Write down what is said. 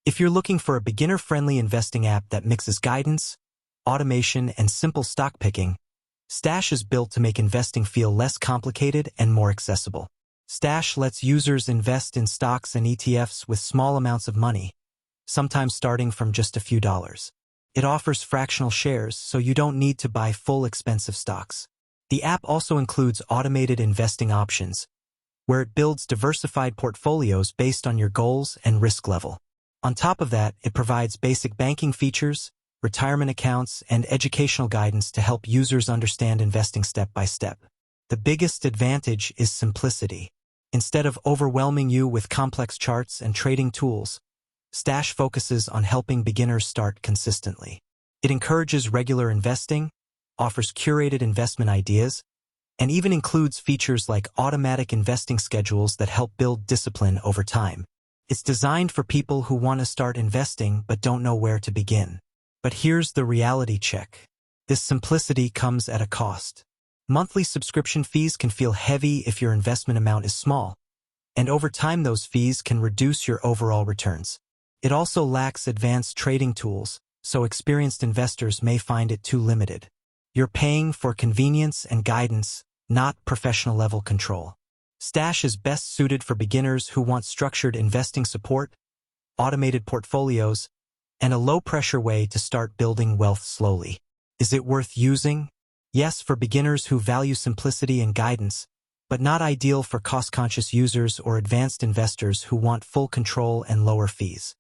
If you're looking for a beginner-friendly investing app that mixes guidance, automation, and simple stock picking, Stash is built to make investing feel less complicated and more accessible. Stash lets users invest in stocks and ETFs with small amounts of money, sometimes starting from just a few dollars. It offers fractional shares, so you don't need to buy full expensive stocks. The app also includes automated investing options, where it builds diversified portfolios based on your goals and risk level. On top of that, it provides basic banking features, retirement accounts, and educational guidance to help users understand investing step by step. The biggest advantage is simplicity. Instead of overwhelming you with complex charts and trading tools, Stash focuses on helping beginners start consistently. It encourages regular investing, offers curated investment ideas, and even includes features like automatic investing schedules that help build discipline over time. It's designed for people who want to start investing but don't know where to begin. But here's the reality check. This simplicity comes at a cost. Monthly subscription fees can feel heavy if your investment amount is small, and over time those fees can reduce your overall returns. It also lacks advanced trading tools, so experienced investors may find it too limited. You're paying for convenience and guidance, not professional-level control. Stash is best suited for beginners who want structured investing support, automated portfolios, and a low-pressure way to start building wealth slowly. Is it worth using? Yes, for beginners who value simplicity and guidance, but not ideal for cost-conscious users or advanced investors who want full control and lower fees.